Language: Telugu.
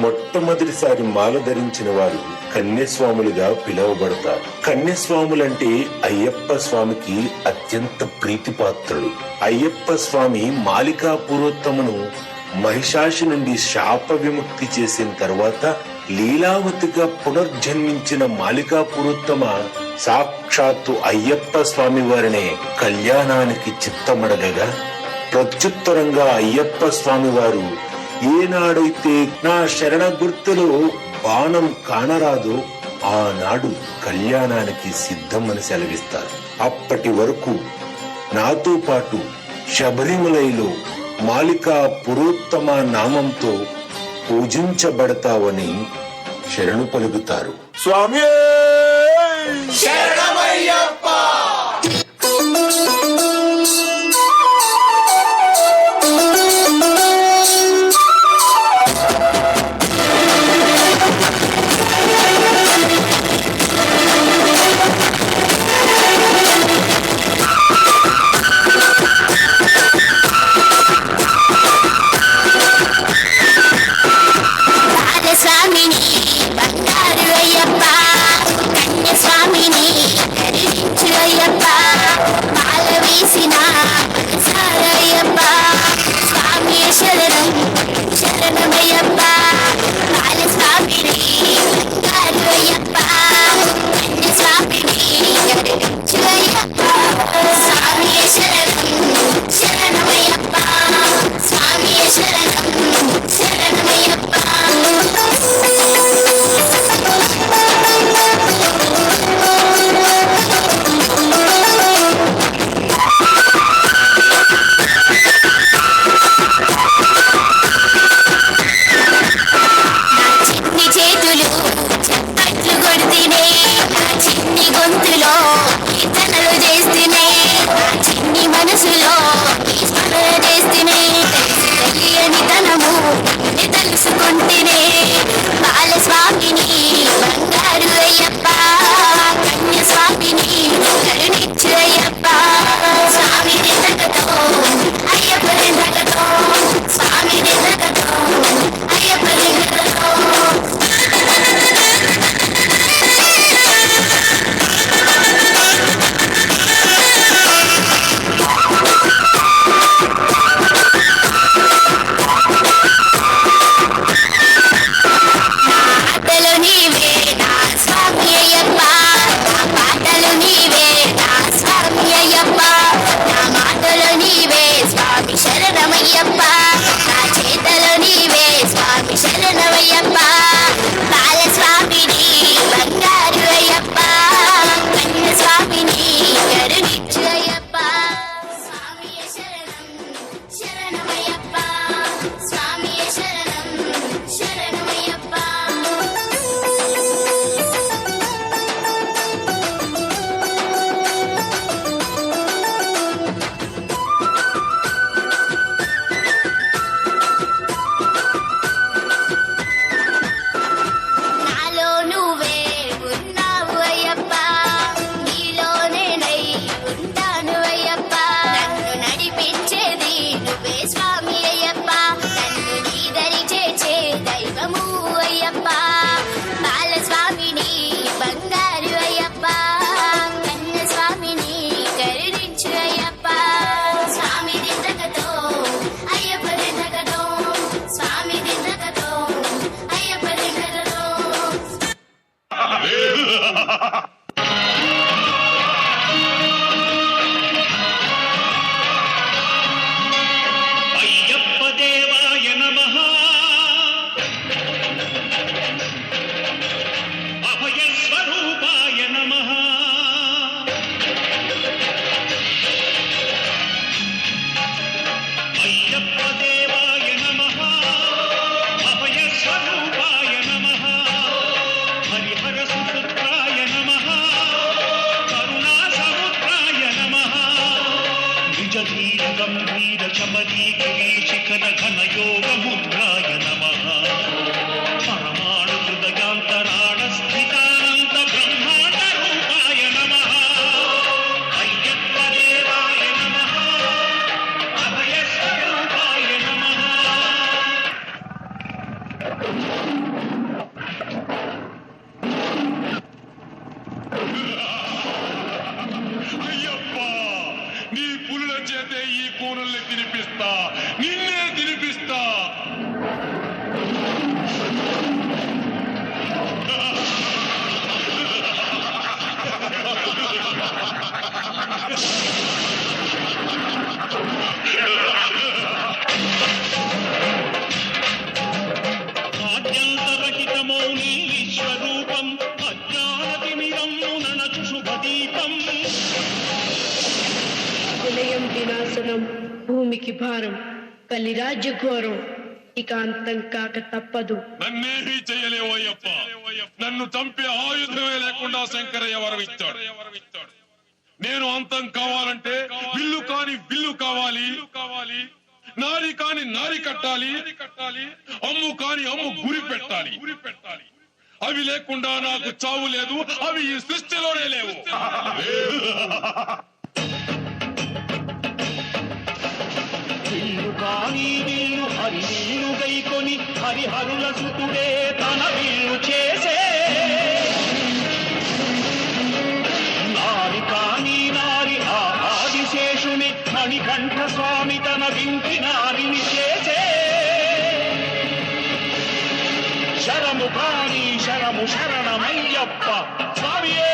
మొట్టమొదటిసారి మాల ధరించిన వారు కన్యస్వాములుగా పిలువబడతారు. కన్యస్వాములంటే అయ్యప్ప స్వామికి అత్యంత ప్రీతిపాత్రుడు. అయ్యప్ప స్వామి మాలికా పురోత్తమను మహిషాసు నుండి శాప విముక్తి చేసిన తర్వాత లీలావతిగా పునర్జన్మించిన మాలికా పురోత్తమ సాక్షాత్తు అయ్యప్ప స్వామి వారినే కళ్యాణానికి చిత్తమడగగా ప్రత్యుత్తరంగా అయ్యప్ప స్వామి వారు ఏనాడైతే నా శరణ గుర్తులో బాణం కానరాదో ఆనాడు కళ్యాణానికి సిద్ధమని సెలవిస్తారు. అప్పటి వరకు నాతో పాటు శబరిమలలో మాలికా పురోత్తమ నామంతో పూజించబడతావని శరణు పలుకుతారు. స్వామి శరణమయ్యప్ప. చేతే ఈ కూరల్ని తినిపిస్తా, నిన్నే తినిపిస్తా. ఆద్యంతరహితమౌ నీ విశ్వరూపం అజ్ఞానతిమిరము ననక్షుభదీపం. విలయం వినాశనం, భూమికి భారం, కలిరాజ్య ఘోరం, ఇక అంతం కాక తప్పదు. నన్నేమీ చేయలేవు అయ్యప్ప. నన్ను చంపే ఆయుధమే లేకుండా శంకరయ్య వరం ఇచ్చాడు. నేను అంతం కావాలంటే విల్లు కాని విల్లు కావాలి, నారి కాని నారి కట్టాలి, అమ్ము కాని అమ్ము గురి పెట్టాలి. అవి లేకుండా నాకు చావు లేదు, అవి ఈ సృష్టిలోనే లేవు. విల్లు కాని విల్లు హరి విల్లు గైకొని హరిహరుల సుతుడే తన విల్లు చేసే. నారి కాని నారి ఆ ఆదిశేషుని మణికంఠ స్వామి తన వింటి నారిని చేసే. శరము కాని శరము శరణమయ్యప్ప స్వామియే.